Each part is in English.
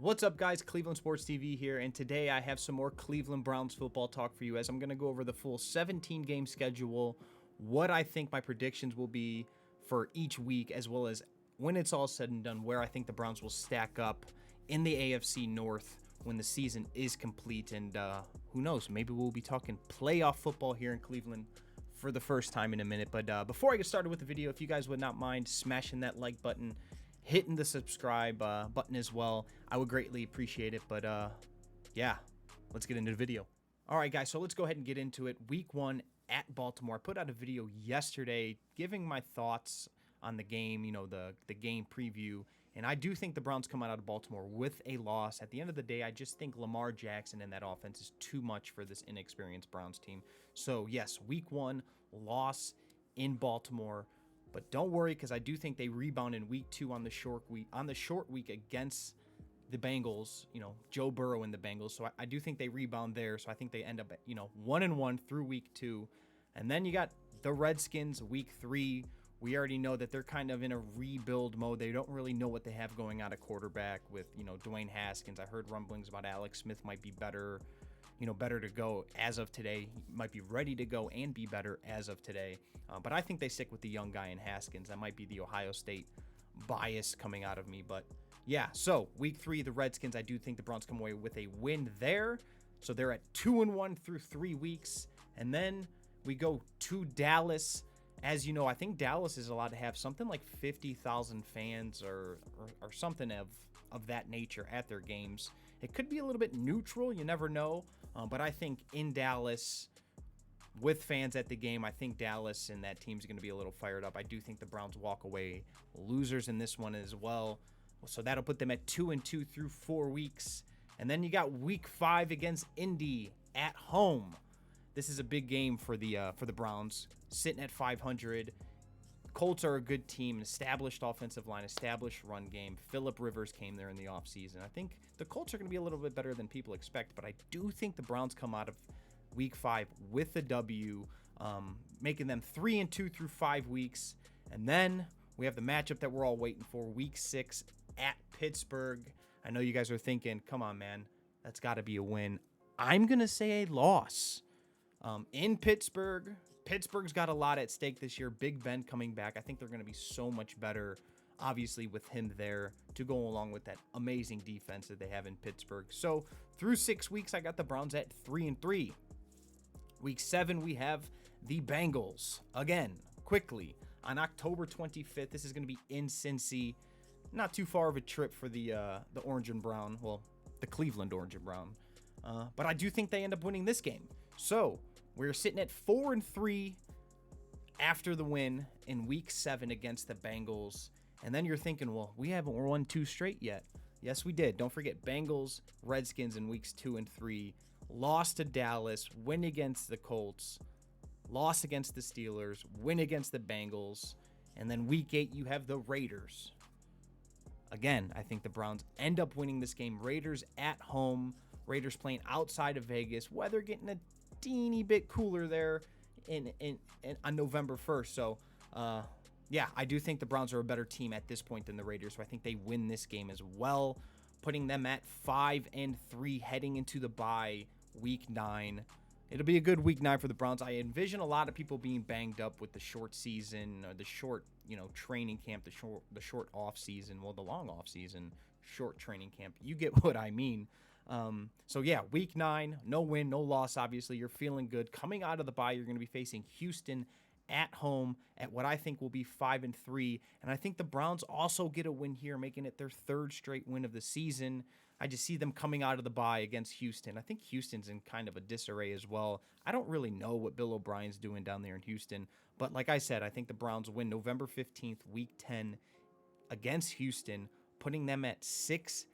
What's up, guys? Cleveland Sports TV here, and today I have some more Cleveland Browns football talk for you as I'm going to go over the full 17-game schedule, what I think my predictions will be for each week, as well as when it's all said and done, where I think the Browns will stack up in the AFC North when the season is complete. And who knows, maybe we'll be talking playoff football here in Cleveland for the first time in a minute. But before I get started with the video, if you guys would not mind smashing that like button, hitting the subscribe button as well, I would greatly appreciate it. But yeah, let's get into the video. All right, guys, so let's go ahead and get into it. Week 1 at Baltimore. I put out a video yesterday giving my thoughts on the game, you know, the game preview, and I do think the Browns come out of Baltimore with a loss. At the end of the day, I just think Lamar Jackson and that offense is too much for this inexperienced Browns team. So yes, week 1 loss in Baltimore. But don't worry, because I do think they rebound in week 2 on the short week against the Bengals, you know, Joe Burrow and the Bengals. So I do think they rebound there. So I think they end up at, 1-1 through week 2. And then you got the Redskins week 3. We already know that they're kind of in a rebuild mode. They don't really know what they have going on at quarterback with, Dwayne Haskins. I heard rumblings about Alex Smith might be better, better to go as of today. He might be ready to go and be better as of today. But I think they stick with the young guy in Haskins. That might be the Ohio State bias coming out of me. But yeah, so week 3, the Redskins, I do think the Browns come away with a win there. So they're at 2-1 through 3 weeks. And then we go to Dallas. As you know, I think Dallas is allowed to have something like 50,000 fans or something of that nature at their games. It could be a little bit neutral. You never know. But I think in Dallas, with fans at the game, I think Dallas and that team's going to be a little fired up. I do think the Browns walk away losers in this one as well. So that'll put them at 2-2 through 4 weeks. And then you got week 5 against Indy at home. This is a big game for the Browns, sitting at 500. Colts are a good team, an established offensive line, established run game. Phillip Rivers came there in the offseason. I think the Colts are going to be a little bit better than people expect, but I do think the Browns come out of week 5 with a W, making them 3-2 through 5 weeks. And then we have the matchup that we're all waiting for, week 6 at Pittsburgh. I know you guys are thinking, come on, man, that's got to be a win. I'm going to say a loss. In Pittsburgh. Pittsburgh's got a lot at stake this year. Big Ben coming back. I think they're going to be so much better, obviously, with him there to go along with that amazing defense that they have in Pittsburgh. So through 6 weeks, I got the Browns at 3-3. Week 7, we have the Bengals. Again, quickly, on October 25th. This is going to be in Cincy. Not too far of a trip for the orange and brown. Well, the Cleveland orange and brown. But I do think they end up winning this game. So we're sitting at 4-3 after the win in week 7 against the Bengals. And then you're thinking, well, we haven't won 2 straight yet. Yes, we did. Don't forget Bengals, Redskins in weeks 2 and 3. Lost to Dallas, win against the Colts, lost against the Steelers, win against the Bengals. And then week 8, you have the Raiders. Again, I think the Browns end up winning this game. Raiders at home. Raiders playing outside of Vegas. Weather getting a teeny bit cooler there on November 1st. So, yeah, I do think the Browns are a better team at this point than the Raiders. So I think they win this game as well, putting them at 5-3 heading into the bye week 9. It'll be a good week 9 for the Browns. I envision a lot of people being banged up with the short season, or the short, training camp, the short off season. Well, the long off season, short training camp. You get what I mean. So yeah, week 9, no win, no loss. Obviously, you're feeling good. Coming out of the bye, you're going to be facing Houston at home at what I think will be 5-3. And I think the Browns also get a win here, making it their 3rd straight win of the season. I just see them coming out of the bye against Houston. I think Houston's in kind of a disarray as well. I don't really know what Bill O'Brien's doing down there in Houston. But like I said, I think the Browns win November 15th, week 10 against Houston, putting them at 6-3.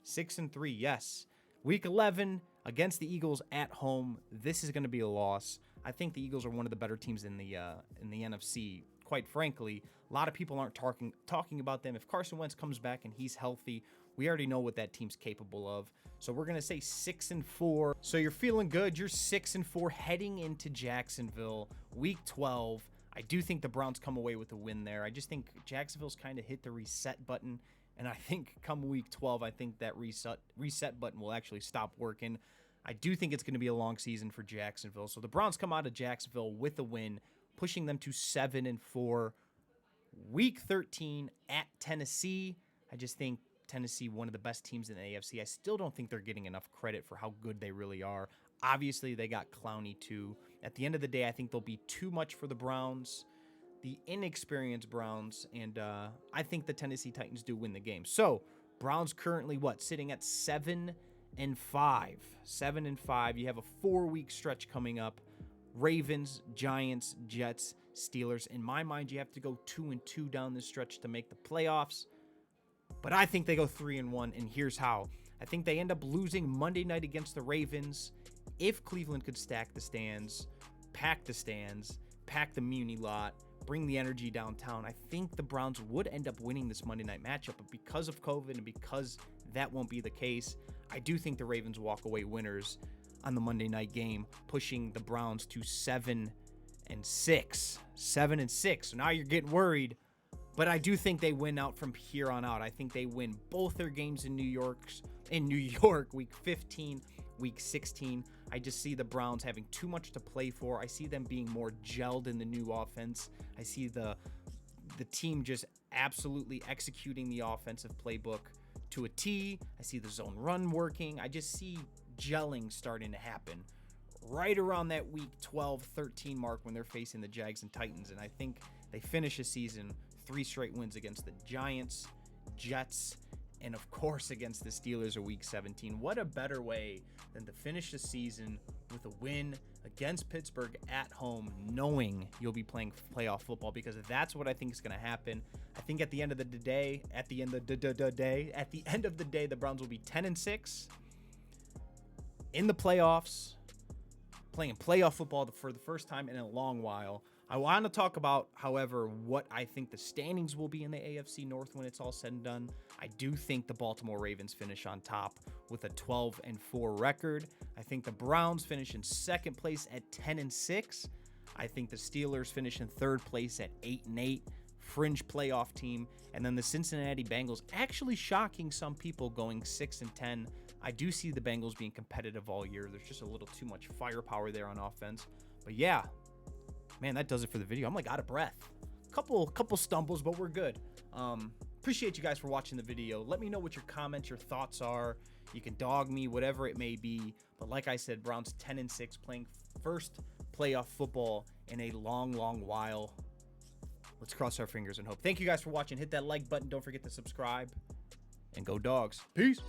6-3, yes. Week 11 against the Eagles at home. This is going to be a loss. I think the Eagles are one of the better teams in the NFC. Quite frankly, a lot of people aren't talking about them. If Carson Wentz comes back and he's healthy, we already know what that team's capable of. So we're going to say 6-4. So you're feeling good. You're 6-4 heading into Jacksonville, week 12. I do think the Browns come away with a win there. I just think Jacksonville's kind of hit the reset button And I think come week 12, I think that reset button will actually stop working. I do think it's going to be a long season for Jacksonville. So the Browns come out of Jacksonville with a win, pushing them to 7-4. Week 13 at Tennessee. I just think Tennessee, one of the best teams in the AFC. I still don't think they're getting enough credit for how good they really are. Obviously, they got Clowney too. At the end of the day, I think they'll be too much for the Browns, the inexperienced Browns, and I think the Tennessee Titans do win the game. So, Browns currently sitting at 7-5. 7-5. You have a 4-week stretch coming up. Ravens, Giants, Jets, Steelers. In my mind, you have to go 2-2 down this stretch to make the playoffs. But I think they go 3-1, and here's how. I think they end up losing Monday night against the Ravens. If Cleveland could stack the stands, pack the Muni lot, bring the energy downtown, I think the Browns would end up winning this Monday night matchup. But because of COVID and because that won't be the case, I do think the Ravens walk away winners on the Monday night game, pushing the Browns to 7-6. 7-6. So now you're getting worried. But I do think they win out from here on out. I think they win both their games in New York, week 15, week 16. I just see the Browns having too much to play for. I see them being more gelled in the new offense. I see the team just absolutely executing the offensive playbook to a T. I see the zone run working. I just see gelling starting to happen right around that week 12, 13 mark when they're facing the Jags and Titans. And I think they finish a season 3 straight wins against the Giants, Jets, and of course against the Steelers of week 17. What a better way than to finish the season with a win against Pittsburgh at home, knowing you'll be playing playoff football, because that's what I think is going to happen. I think at the end of the day, the Browns will be 10-6 in the playoffs, playing playoff football for the first time in a long while. I want to talk about, however, what I think the standings will be in the AFC North when it's all said and done. I do think the Baltimore Ravens finish on top with a 12-4 record. I think the Browns finish in second place at 10-6. I think the Steelers finish in third place at 8-8, fringe playoff team. And then the Cincinnati Bengals actually shocking some people, going 6-10. I do see the Bengals being competitive all year. There's just a little too much firepower there on offense. But yeah, man, that does it for the video. I'm like out of breath. Couple stumbles, but we're good. Appreciate you guys for watching the video. Let me know what your comments, your thoughts are. You can dog me, whatever it may be. But like I said, Browns 10-6, playing first playoff football in a long, long while. Let's cross our fingers and hope. Thank you guys for watching. Hit that like button. Don't forget to subscribe. And go Dogs. Peace.